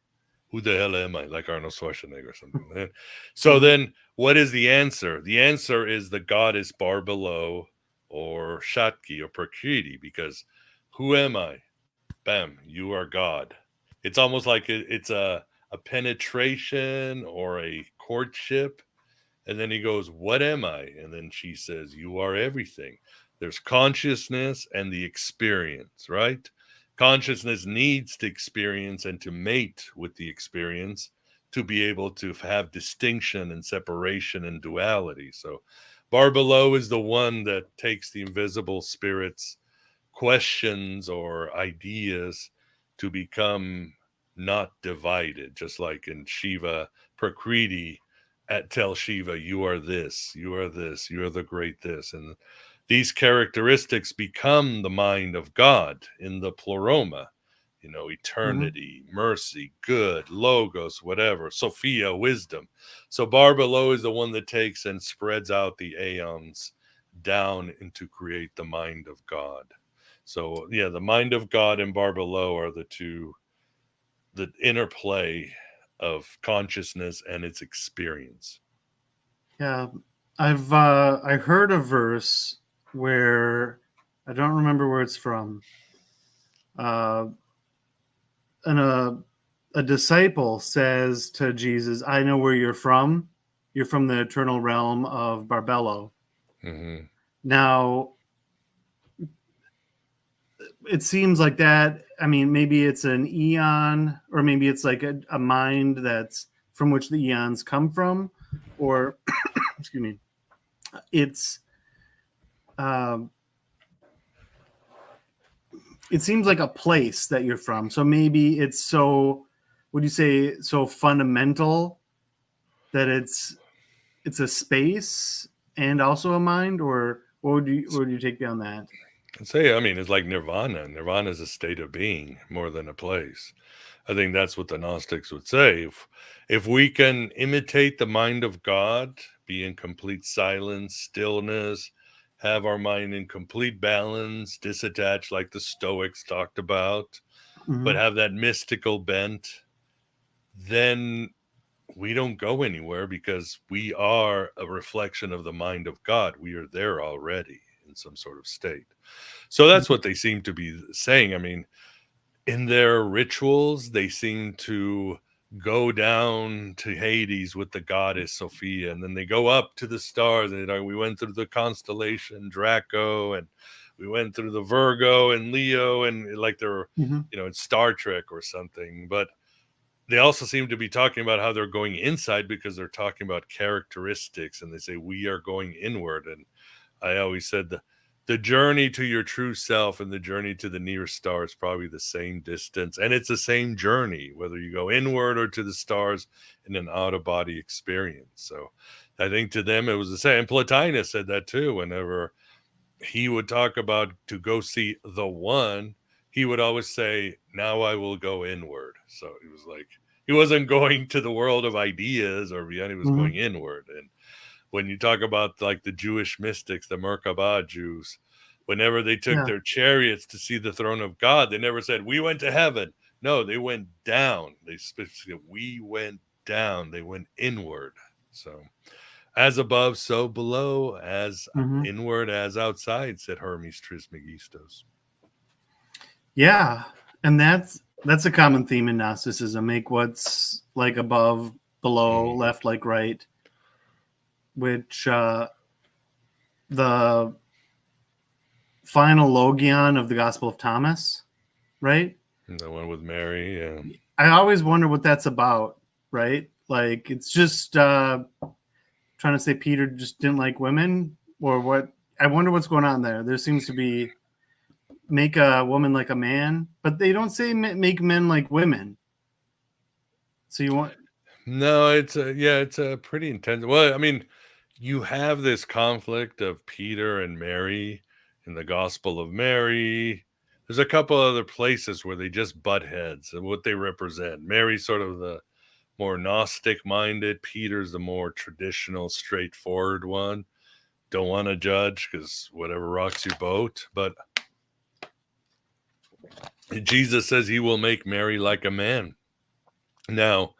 Speaker 2: Who the hell am I? Like Arnold Schwarzenegger or something. So then what is the answer? The answer is the goddess Barbelo or Shakti or Prakriti, because who am I? Bam, you are God. It's almost like it's a penetration or a courtship. And then he goes, what am I? And then she says, you are everything. There's consciousness and the experience, right? Consciousness needs to experience and to mate with the experience to be able to have distinction and separation and duality. So Barbelo is the one that takes the invisible spirit's questions or ideas to become not divided, just like in Shiva Prakriti tell Shiva, you are this, you are this, you are the great this. And these characteristics become the mind of God in the pleroma, eternity, mercy, good, logos, whatever, Sophia, wisdom. So Barbelo is the one that takes and spreads out the aeons down into create the mind of God. So yeah, the mind of God and Barbelo are the interplay of consciousness and its experience.
Speaker 1: Yeah, I heard a verse where I don't remember where it's from. And a disciple says to Jesus, "I know where you're from. You're from the eternal realm of Barbelo."
Speaker 2: Mm-hmm.
Speaker 1: Now, it seems like that. I mean, maybe it's an eon, or maybe it's like a mind that's from which the eons come from, or excuse me, it's it seems like a place that you're from. So maybe it's so, would you say, so fundamental that it's a space and also a mind, or what would you take beyond that?
Speaker 2: I'd say, I mean, it's like nirvana. Nirvana is a state of being more than a place. I think that's what the Gnostics would say. If we can imitate the mind of God, be in complete silence, stillness, have our mind in complete balance, disattached like the Stoics talked about, but have that mystical bent, then we don't go anywhere because we are a reflection of the mind of God. We are there already in some sort of state. So that's what they seem to be saying. I mean, in their rituals, they seem to go down to Hades with the goddess Sophia, and then they go up to the stars. And we went through the constellation Draco, and we went through the Virgo and Leo, and like they're, in Star Trek or something. But they also seem to be talking about how they're going inside because they're talking about characteristics, and they say we are going inward. And I always said the journey to your true self and the journey to the nearest star is probably the same distance, and it's the same journey whether you go inward or to the stars in an out-of-body experience. So I think to them it was the same. And Plotinus said that too. Whenever he would talk about to go see the one, he would always say, now I will go inward. So he was like, he wasn't going to the world of ideas or beyond, he was going inward. And when you talk about like the Jewish mystics, the Merkabah Jews, whenever they took their chariots to see the throne of God, they never said, we went to heaven. No, they went down. They specifically, we went down. They went inward. So as above, so below, as inward as outside, said Hermes Trismegistos.
Speaker 1: Yeah. And that's a common theme in Gnosticism. Make what's like above, below, left like right. Which the final logion of the Gospel of Thomas, right?
Speaker 2: The one with Mary, yeah.
Speaker 1: I always wonder what that's about, right? Like, it's just trying to say Peter just didn't like women, or what? I wonder what's going on there. There seems to be make a woman like a man, but they don't say make men like women. So you want...
Speaker 2: No, it's a pretty intense. Well, I mean, you have this conflict of Peter and Mary in the Gospel of Mary. There's a couple other places where they just butt heads and what they represent. Mary's sort of the more Gnostic-minded. Peter's the more traditional, straightforward one. Don't want to judge because whatever rocks your boat. But Jesus says he will make Mary like a man. Now,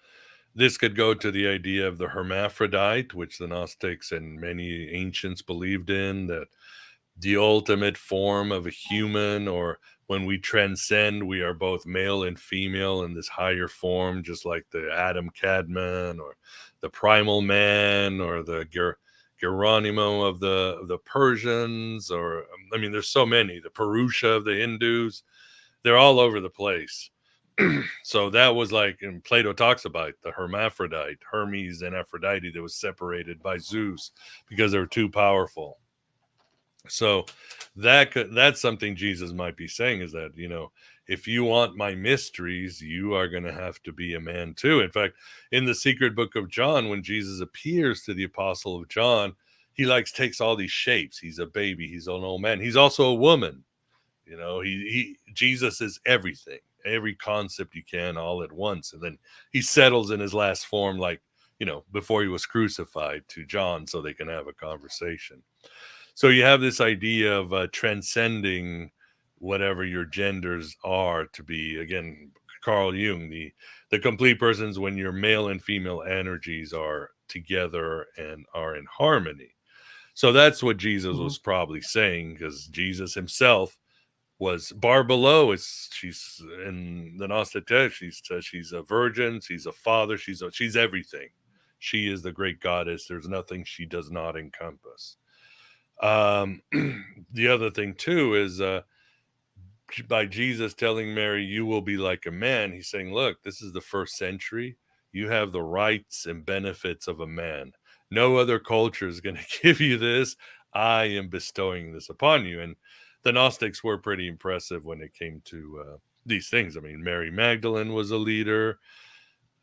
Speaker 2: this could go to the idea of the hermaphrodite, which the Gnostics and many ancients believed in, that the ultimate form of a human, or when we transcend, we are both male and female in this higher form, just like the Adam Cadman or the primal man or the Geronimo of the Persians, or I mean, there's so many, the Purusha of the Hindus, they're all over the place. So that was like, and Plato talks about the hermaphrodite, Hermes and Aphrodite, that was separated by Zeus because they were too powerful. So that's something Jesus might be saying, is that, if you want my mysteries, you are going to have to be a man too. In fact, in the secret book of John, when Jesus appears to the apostle of John, he takes all these shapes. He's a baby, he's an old man, he's also a woman. You know, Jesus is everything, every concept you can all at once. And then he settles in his last form, like, you know, before he was crucified, to John, so they can have a conversation. So you have this idea of transcending whatever your genders are to be, again, Carl Jung, the complete persons when your male and female energies are together and are in harmony. So that's what Jesus was probably saying, because Jesus himself was Barbelo. She's in the Gnostic text. She says she's a virgin, she's a father, she's everything. She is the great goddess. There's nothing she does not encompass. The other thing too is by Jesus telling Mary, "You will be like a man," he's saying, "Look, this is the first century. You have the rights and benefits of a man. No other culture is going to give you this. I am bestowing this upon you." And the Gnostics were pretty impressive when it came to these things. I mean, Mary Magdalene was a leader,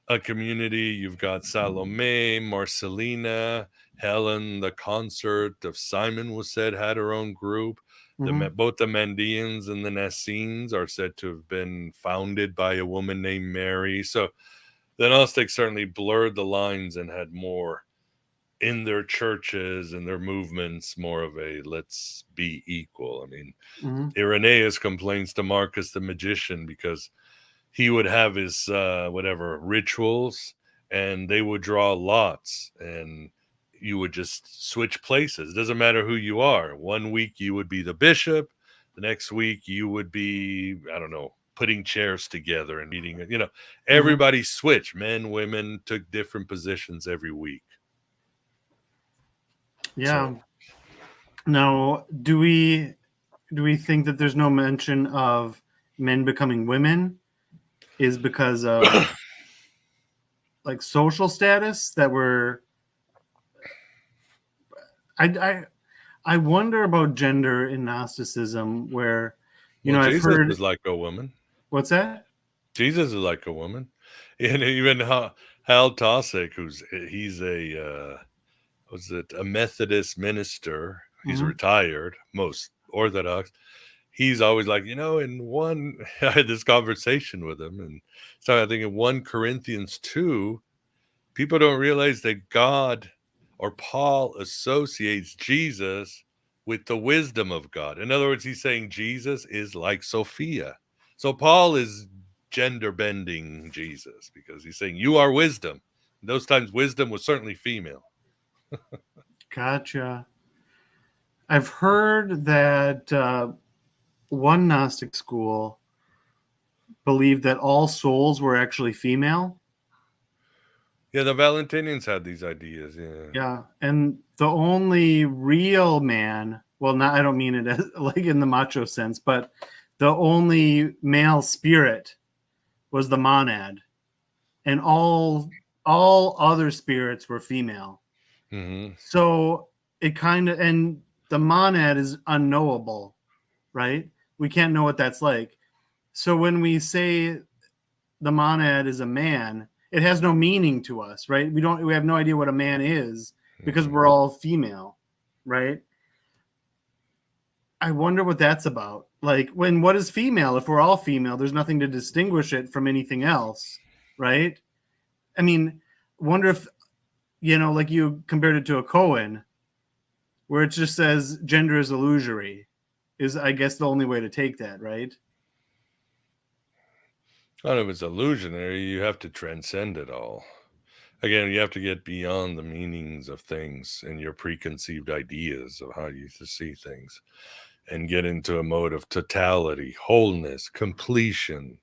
Speaker 2: a community. You've got Salome, Marcelina, Helen, the consort of Simon was said had her own group. Both the Mandeans and the Nassenes are said to have been founded by a woman named Mary. So the Gnostics certainly blurred the lines and had more in their churches and their movements, more of a let's be equal. I mean, Irenaeus complains to Marcus the magician because he would have his rituals, and they would draw lots, and you would just switch places. It doesn't matter who you are. One week you would be the bishop, the next week you would be, I don't know, putting chairs together and eating. You know, everybody switched. Men, women took different positions every week.
Speaker 1: Yeah. So, now, do we think that there's no mention of men becoming women is because of like social status that we're I wonder about gender in Gnosticism, where I've
Speaker 2: Jesus
Speaker 1: heard
Speaker 2: is like a woman.
Speaker 1: What's that?
Speaker 2: Jesus is like a woman, and even Hal Tosick, he's a a Methodist minister. He's retired, most Orthodox. He's always like, I had this conversation with him, and so I think in 1 Corinthians 2, people don't realize that God or Paul associates Jesus with the wisdom of God. In other words, he's saying Jesus is like Sophia. So Paul is gender bending Jesus because he's saying you are wisdom. In those times, wisdom was certainly female.
Speaker 1: Gotcha. I've heard that one Gnostic school believed that all souls were actually female.
Speaker 2: Yeah, the Valentinians had these ideas.
Speaker 1: Yeah, and the only real man, well, I don't mean it as, like in the macho sense, but the only male spirit was the monad, and all other spirits were female. So it kind of, and the monad is unknowable, right? We can't know what that's like. So when we say the monad is a man, it has no meaning to us, right? We have no idea what a man is because we're all female, right? I wonder what that's about. Like, what is female? If we're all female, there's nothing to distinguish it from anything else, right? I mean, wonder if, like you compared it to a koan, where it just says gender is illusory, is, I guess, the only way to take that, right?
Speaker 2: I don't know if it's illusionary. You have to transcend it all. Again, you have to get beyond the meanings of things and your preconceived ideas of how you see things and get into a mode of totality, wholeness, completion,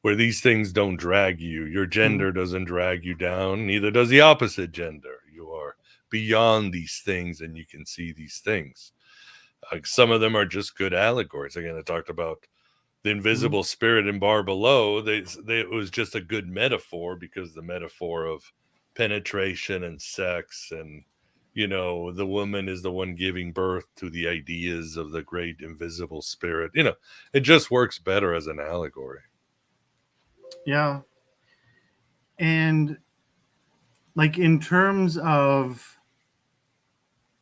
Speaker 2: where these things don't drag you. Your gender doesn't drag you down. Neither does the opposite gender. You are beyond these things and you can see these things. Some of them are just good allegories. Again, I talked about the invisible spirit in bar below. It was just a good metaphor because the metaphor of penetration and sex and the woman is the one giving birth to the ideas of the great invisible spirit. It just works better as an allegory.
Speaker 1: Yeah. And like in terms of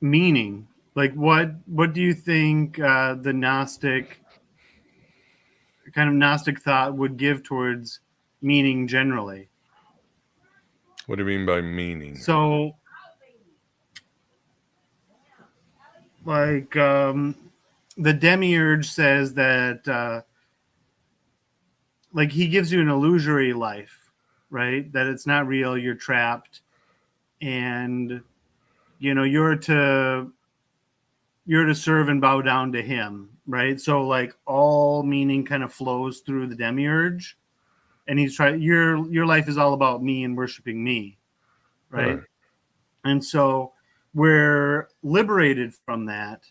Speaker 1: meaning, like what do you think the Gnostic thought would give towards meaning generally?
Speaker 2: What do you mean by meaning?
Speaker 1: So, like, the Demiurge says that, like, he gives you an illusory life, right? That it's not real, you're trapped, and you're to serve and bow down to him, right? So, like, all meaning kind of flows through the Demiurge, and he's trying. Your life is all about me and worshiping me, right? And so we're liberated from that.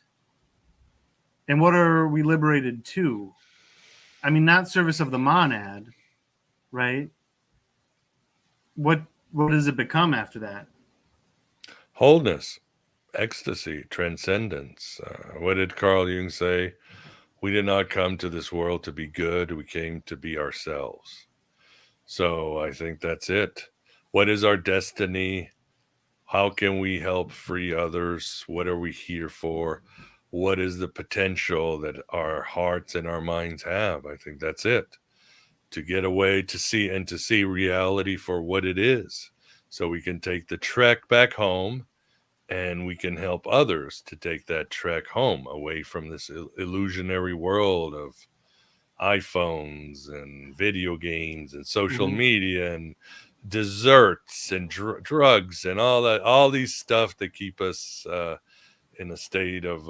Speaker 1: And what are we liberated to? I mean, not service of the monad, right? What does it become after that?
Speaker 2: Wholeness, ecstasy, transcendence. What did Carl Jung say? We did not come to this world to be good. We came to be ourselves. So I think that's it. What is our destiny? How can we help free others? What are we here for? What is the potential that our hearts and our minds have? I think that's it. To get away to see reality for what it is. So we can take the trek back home, and we can help others to take that trek home away from this illusionary world of iPhones and video games and social media and desserts and drugs and all these stuff that keep us in a state of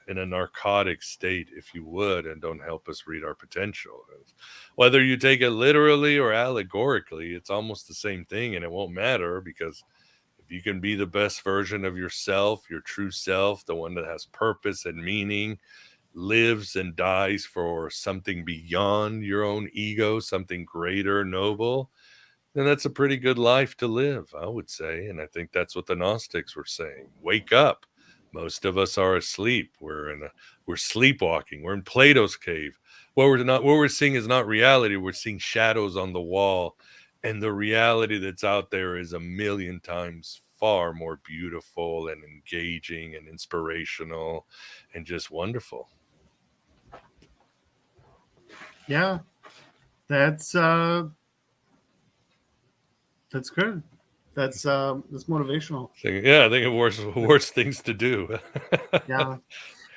Speaker 2: in a narcotic state, if you would, and don't help us read our potential. Whether you take it literally or allegorically, it's almost the same thing, and it won't matter, because if you can be the best version of yourself, your true self, the one that has purpose and meaning, lives and dies for something beyond your own ego, something greater, noble, then that's a pretty good life to live, I would say. And I think that's what the Gnostics were saying. Wake up. Most of us are asleep. We're sleepwalking. We're in Plato's cave. What we're seeing is not reality. We're seeing shadows on the wall. And the reality that's out there is a million times far more beautiful and engaging and inspirational and just wonderful.
Speaker 1: Yeah, that's good. That's motivational.
Speaker 2: I think it worse things to do.
Speaker 1: Yeah,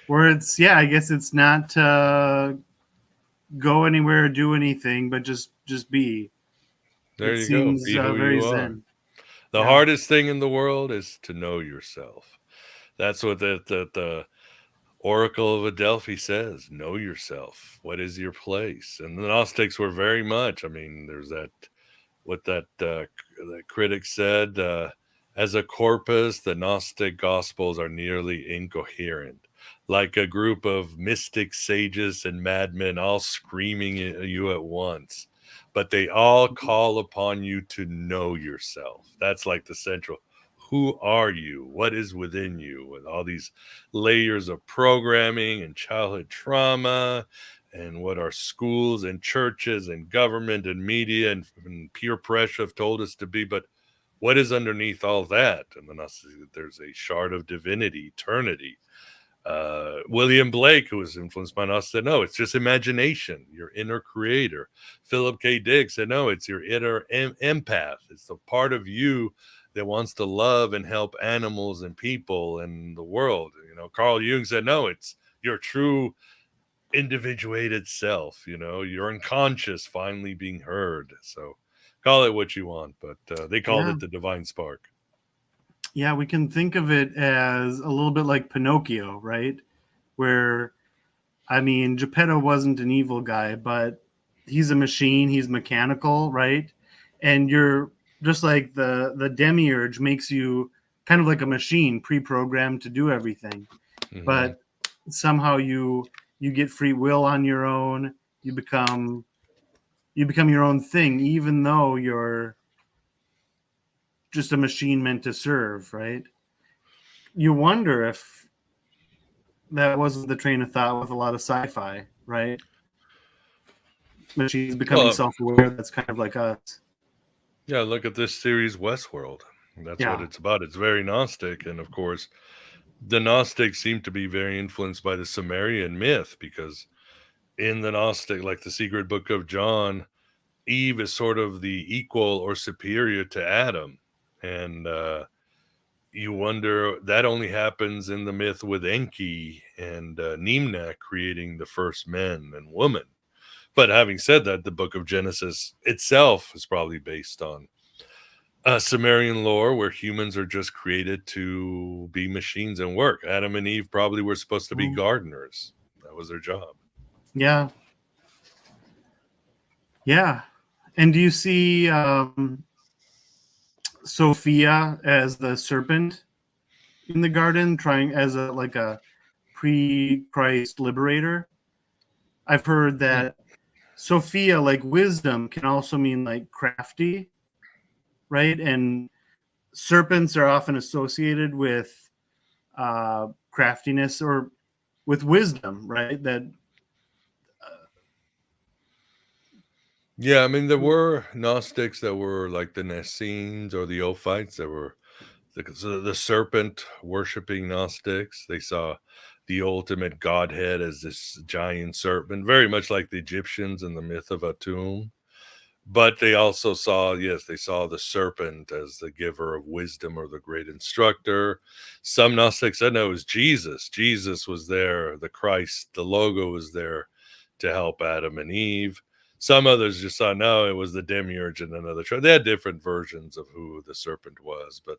Speaker 1: where I guess it's not go anywhere or do anything, but just be.
Speaker 2: There
Speaker 1: It
Speaker 2: you go.
Speaker 1: seems
Speaker 2: Be who
Speaker 1: very
Speaker 2: you are.
Speaker 1: zen.
Speaker 2: The hardest thing in the world is to know yourself. That's what the Oracle of Adelphi says. Know yourself. What is your place? And the Gnostics were very much. I mean, there's that critic said. As a corpus, the Gnostic Gospels are nearly incoherent, like a group of mystic sages and madmen all screaming at you at once. But they all call upon you to know yourself. That's like the central. Who are you? What is within you? With all these layers of programming and childhood trauma, and what our schools and churches and government and media and peer pressure have told us to be. But what is underneath all that? And then there's a shard of divinity, eternity. William Blake, who was influenced by us, said, no, it's just imagination, your inner creator. Philip K. Dick said, no, it's your inner empath. It's the part of you that wants to love and help animals and people and the world. Carl Jung said, no, it's your true individuated self, your unconscious finally being heard. So call it what you want, but they called it the divine spark.
Speaker 1: Yeah, we can think of it as a little bit like Pinocchio, right? Where, I mean, Geppetto wasn't an evil guy, but he's a machine, he's mechanical, right? And you're just like the Demiurge makes you kind of like a machine, pre-programmed to do everything. But somehow you get free will on your own. You become your own thing, even though you're just a machine meant to serve, right? you wonder if that wasn't the train of thought with a lot of sci-fi, right? Machines becoming self-aware. That's kind of like us.
Speaker 2: Yeah, look at this series, Westworld. That's what it's about. It's very Gnostic. And of course, the Gnostics seem to be very influenced by the Sumerian myth, because in the Gnostic, like the Secret Book of John, Eve is sort of the equal or superior to Adam. And you wonder, that only happens in the myth with Enki and Nimna creating the first men and woman. But having said that, the book of Genesis itself is probably based on Sumerian lore, where humans are just created to be machines and work. Adam and Eve probably were supposed to be gardeners. That was their job.
Speaker 1: Yeah. Yeah. And do you see Sophia as the serpent in the garden, trying as a pre-Christ liberator? I've heard that Sophia, like wisdom, can also mean like crafty, right? And serpents are often associated with craftiness or with wisdom, right?
Speaker 2: Yeah, I mean, there were Gnostics that were like the Essenes or the Ophites that were the serpent worshipping Gnostics. They saw the ultimate godhead as this giant serpent, very much like the Egyptians in the myth of Atum. But they also saw, they saw the serpent as the giver of wisdom or the great instructor. Some Gnostics said, no, it was Jesus. Jesus was there, the Christ, the logo was there to help Adam and Eve. Some others just saw, no, it was the demiurge and another tribe. They had different versions of who the serpent was, but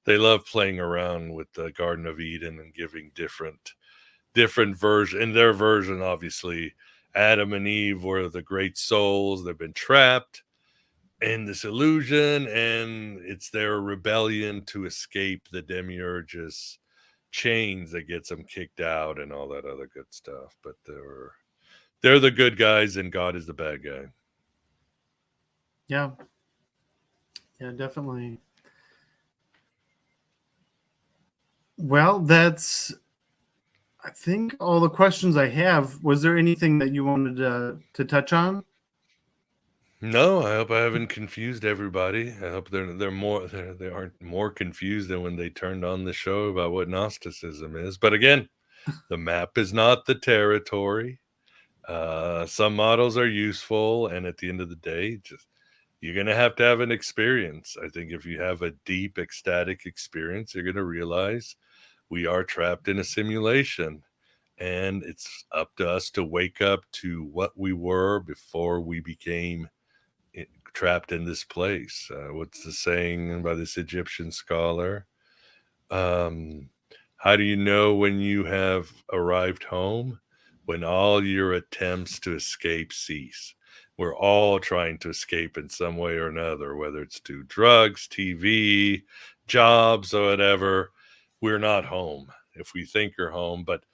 Speaker 2: they loved playing around with the Garden of Eden and giving different versions. In their version, obviously, Adam and Eve were the great souls. They've been trapped in this illusion, and it's their rebellion to escape the demiurge's chains that gets them kicked out and all that other good stuff. But they're the good guys, and God is the bad guy.
Speaker 1: Yeah, definitely. Well, that's, I think, all the questions I have. Was there anything that you wanted to touch on?
Speaker 2: No, I hope I haven't confused everybody. I hope they aren't more confused than when they turned on the show about what Gnosticism is. But again, the map is not the territory. Some models are useful, and at the end of the day, you're going to have an experience. I think if you have a deep ecstatic experience, you're going to realize we are trapped in a simulation, and it's up to us to wake up to what we were before we became trapped in this place. What's the saying by this Egyptian scholar? How do you know when you have arrived home? When all your attempts to escape cease. We're all trying to escape in some way or another, whether it's to drugs, TV, jobs, or whatever. We're not home if we think you're home. But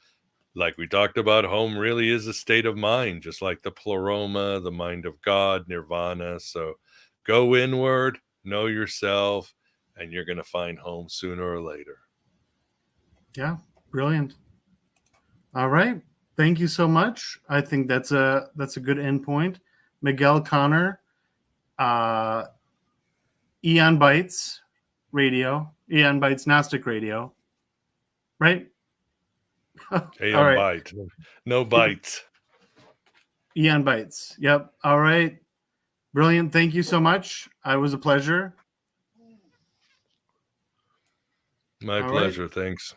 Speaker 2: like we talked about, home really is a state of mind, just like the pleroma, the mind of God, nirvana. So go inward, know yourself, and you're going to find home sooner or later.
Speaker 1: Yeah, brilliant. All right. Thank you so much. I think that's a good end point. Miguel Conner, AeonBytes Radio, AeonBytes Gnostic Radio, right?
Speaker 2: AeonByte, right. No bites.
Speaker 1: AeonBytes. Yep. All right. Brilliant. Thank you so much. It was a pleasure.
Speaker 2: My pleasure. Thanks.